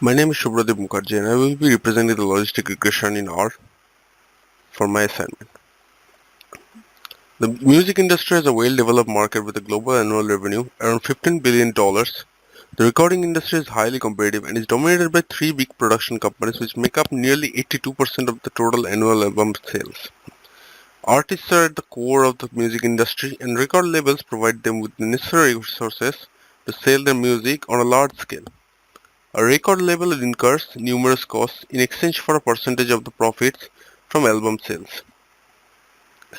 My name is SUBHRADEEP MUKHERJEE and I will be representing the Logistic Regression in R for my assignment. The music industry has a well-developed market with a global annual revenue around $15 billion. The recording industry is highly competitive and is dominated by three big production companies which make up nearly 82% of the total annual album sales. Artists are at the core of the music industry and record labels provide them with the necessary resources to sell their music on a large scale. A record label incurs numerous costs in exchange for a percentage of the profits from album sales,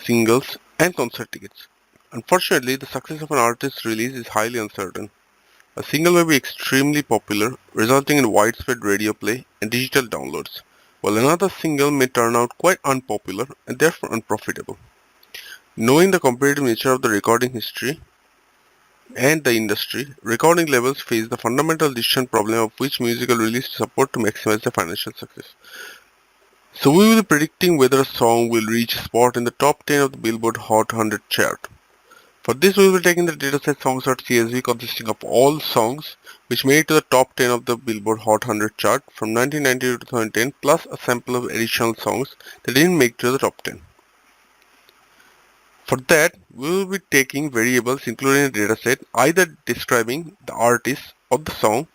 singles, and concert tickets. Unfortunately, the success of an artist's release is highly uncertain. A single may be extremely popular, resulting in widespread radio play and digital downloads, while another single may turn out quite unpopular and therefore unprofitable. Knowing the competitive nature of the recording history and the industry, recording labels face the fundamental decision problem of which musical release to support to maximize their financial success. So we will be predicting whether a song will reach a spot in the top 10 of the Billboard Hot 100 chart. For this we will be taking the dataset songs.csv consisting of all songs which made it to the top 10 of the Billboard Hot 100 chart from 1990 to 2010 plus a sample of additional songs that didn't make it to the top 10. For that, we will be taking variables including a dataset either describing the artist of the song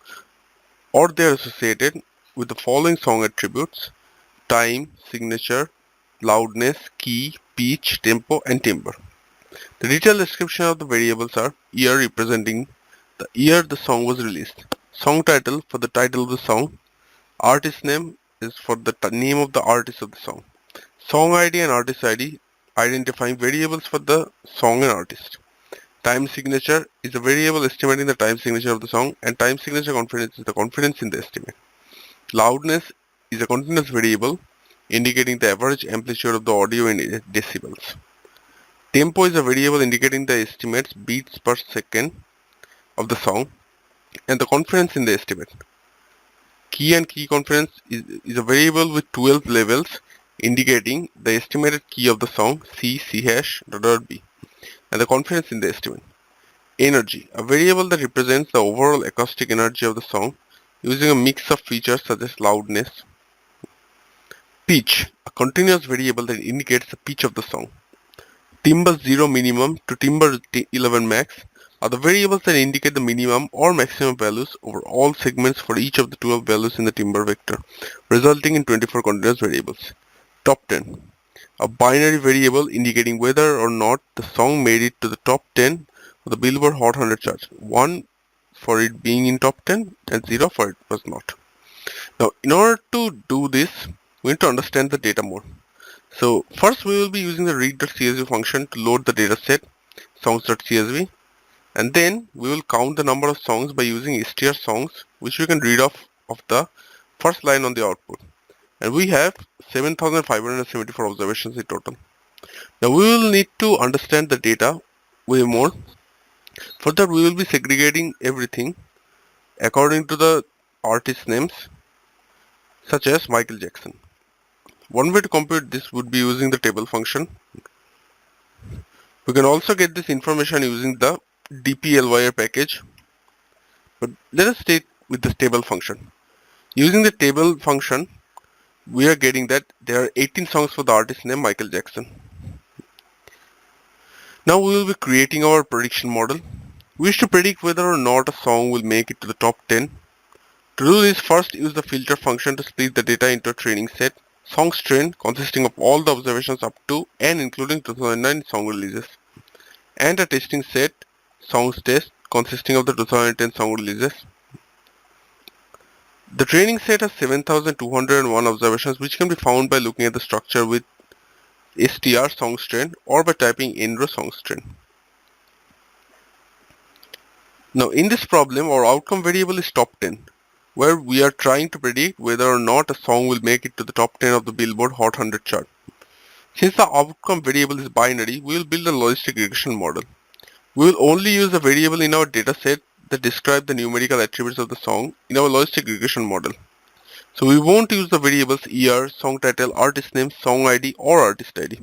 or they are associated with the following song attributes: time, signature, loudness, key, pitch, tempo, and timbre. The detailed description of the variables are year representing the year the song was released, song title for the title of the song, artist name is for the name of the artist of the song ID and artist ID identifying variables for the song and artist. Time signature is a variable estimating the time signature of the song and time signature confidence is the confidence in the estimate. Loudness is a continuous variable indicating the average amplitude of the audio in decibels. Tempo is a variable indicating the estimates beats per second of the song and the confidence in the estimate. Key and key confidence is a variable with 12 levels indicating the estimated key of the song C, C hash, .b and the confidence in the estimate. Energy, a variable that represents the overall acoustic energy of the song using a mix of features such as loudness. Pitch, a continuous variable that indicates the pitch of the song. Timbre 0 minimum to timbre 11 max are the variables that indicate the minimum or maximum values over all segments for each of the 12 values in the timbre vector, resulting in 24 continuous variables. Top 10, a binary variable indicating whether or not the song made it to the top 10 of the Billboard Hot 100 charts. 1 for it being in top 10 and 0 for it was not. Now, in order to do this, we need to understand the data more. So first we will be using the read.csv function to load the dataset songs.csv and then we will count the number of songs by using str songs which we can read off of the first line on the output. And we have 7,574 observations in total. Now we will need to understand the data way more. For that we will be segregating everything according to the artist names such as Michael Jackson. One way to compute this would be using the table function. We can also get this information using the dplyr package, but let us stay with the table function. Using the table function, we are getting that there are 18 songs for the artist name Michael Jackson. Now we will be creating our prediction model. We wish to predict whether or not a song will make it to the top 10. To do this, first use the filter function to split the data into a training set. Songs train consisting of all the observations up to and including 2009 song releases, and a testing set, songs test, consisting of the 2010 song releases. The training set has 7,201 observations which can be found by looking at the structure with str songs train or by typing nrow songs train. Now in this problem our outcome variable is top 10, where we are trying to predict whether or not a song will make it to the top 10 of the Billboard Hot 100 chart. Since the outcome variable is binary, we will build a logistic regression model. We will only use a variable in our dataset that describe the numerical attributes of the song in our logistic regression model. So we won't use the variables year, song title, artist name, song ID or artist ID.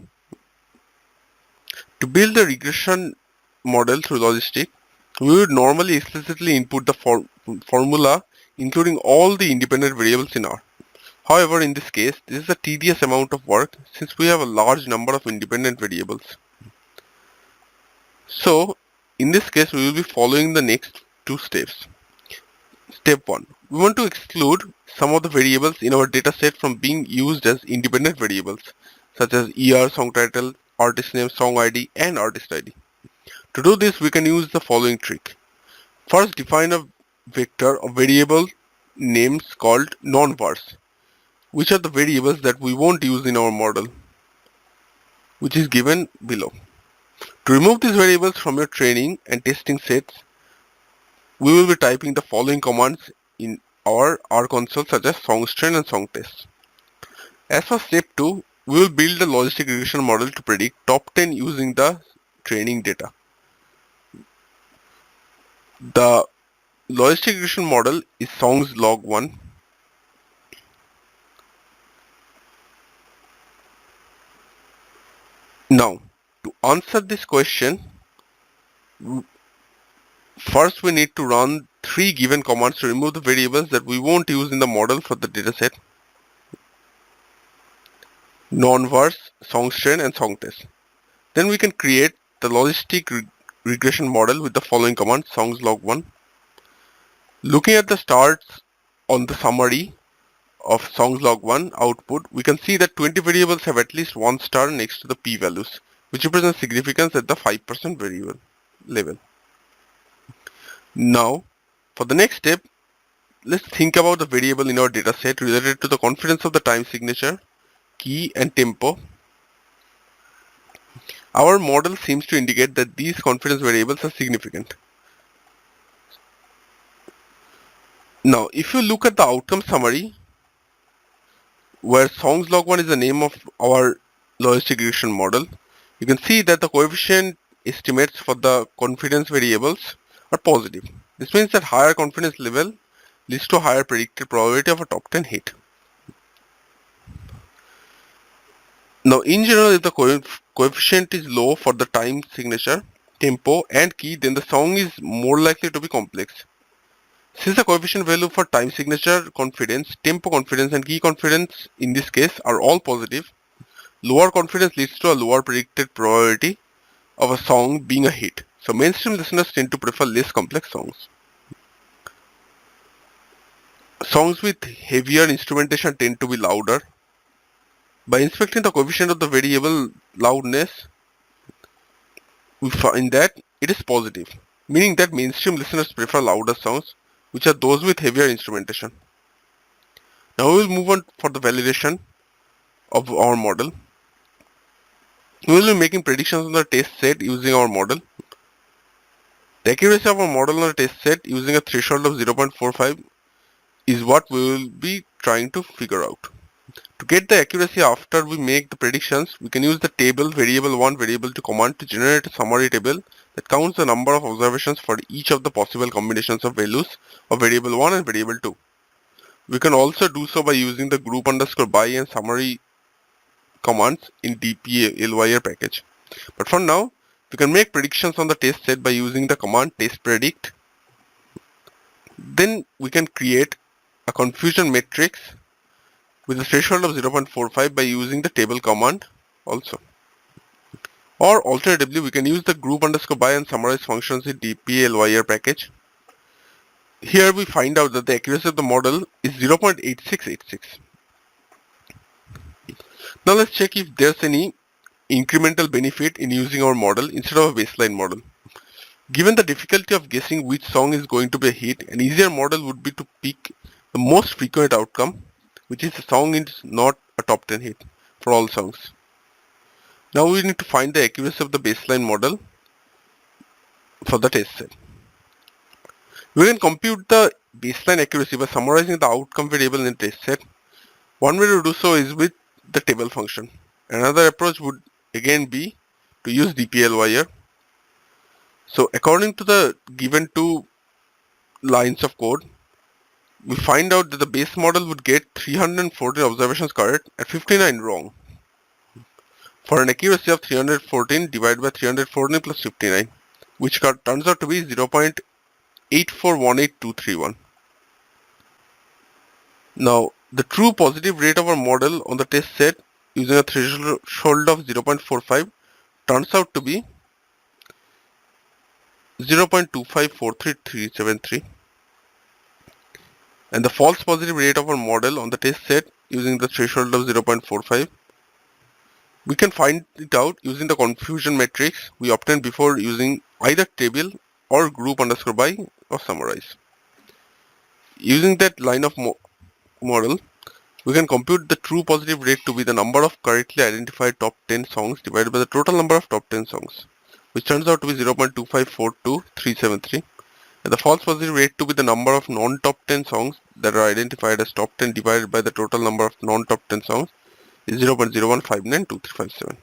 To build the regression model through logistic, we would normally explicitly input the formula including all the independent variables in R. However, in this case, this is a tedious amount of work since we have a large number of independent variables. So, in this case, we will be following the next two steps. Step 1. We want to exclude some of the variables in our dataset from being used as independent variables, such as ER, song title, artist name, song ID, and artist ID. To do this, we can use the following trick. First, define a vector of variable names called non-vars, which are the variables that we won't use in our model, which is given below. To remove these variables from your training and testing sets, we will be typing the following commands in our R console, such as songstrain and songtest. As for step 2, we will build a logistic regression model to predict top 10 using the training data. The logistic regression model is songs log 1. Now, to answer this question, first we need to run 3 given commands to remove the variables that we won't use in the model for the dataset: non-vars, songstrain, and songtest. Then we can create the logistic regression model with the following command: songs log 1. Looking at the starts on the summary of songs log 1 output, we can see that 20 variables have at least 1 star next to the p-values, which represents significance at the 5% variable level. Now, for the next step, let's think about the variable in our dataset related to the confidence of the time signature, key, and tempo. Our model seems to indicate that these confidence variables are significant. Now, if you look at the outcome summary, where songs log 1 is the name of our logistic regression model, you can see that the coefficient estimates for the confidence variables are positive. This means that higher confidence level leads to a higher predicted probability of a top 10 hit. Now, in general, if the coefficient is low for the time signature, tempo, and key, then the song is more likely to be complex. Since the coefficient value for time signature confidence, tempo confidence, and key confidence in this case are all positive, lower confidence leads to a lower predicted probability of a song being a hit. So mainstream listeners tend to prefer less complex songs. Songs with heavier instrumentation tend to be louder. By inspecting the coefficient of the variable loudness, we find that it is positive, meaning that mainstream listeners prefer louder songs, which are those with heavier instrumentation. Now we will move on for the validation of our model. We will be making predictions on the test set using our model. The accuracy of our model on the test set using a threshold of 0.45 is what we will be trying to figure out. To get the accuracy after we make the predictions, we can use the table variable 1 variable 2 command to generate a summary table that counts the number of observations for each of the possible combinations of values of variable 1 and variable 2. We can also do so by using the group_by and summary commands in dplyr package. But for now, we can make predictions on the test set by using the command testpredict. Then we can create a confusion matrix with a threshold of 0.45 by using the table command also. Or alternatively, we can use the group_by and summarize functions in dplyr package. Here we find out that the accuracy of the model is 0.8686. Now let's check if there's any incremental benefit in using our model instead of a baseline model. Given the difficulty of guessing which song is going to be a hit, an easier model would be to pick the most frequent outcome, which is the song is not a top 10 hit for all songs. Now we need to find the accuracy of the baseline model for the test set. We can compute the baseline accuracy by summarizing the outcome variable in the test set. One way to do so is with the table function. Another approach would again be to use dplyr. So according to the given 2 lines of code, we find out that the base model would get 314 observations correct and 59 wrong, for an accuracy of 314 divided by 314 plus 59, which turns out to be 0.8418231. Now, the true positive rate of our model on the test set using a threshold of 0.45 turns out to be 0.2543373, and the false positive rate of our model on the test set using the threshold of 0.45, we can find it out using the confusion matrix we obtained before using either table or group underscore by or summarize. Using that line of model, we can compute the true positive rate to be the number of correctly identified top 10 songs divided by the total number of top 10 songs, which turns out to be 0.2542373, and the false positive rate to be the number of non-top 10 songs that are identified as top 10 divided by the total number of non-top 10 songs is 0.01592357.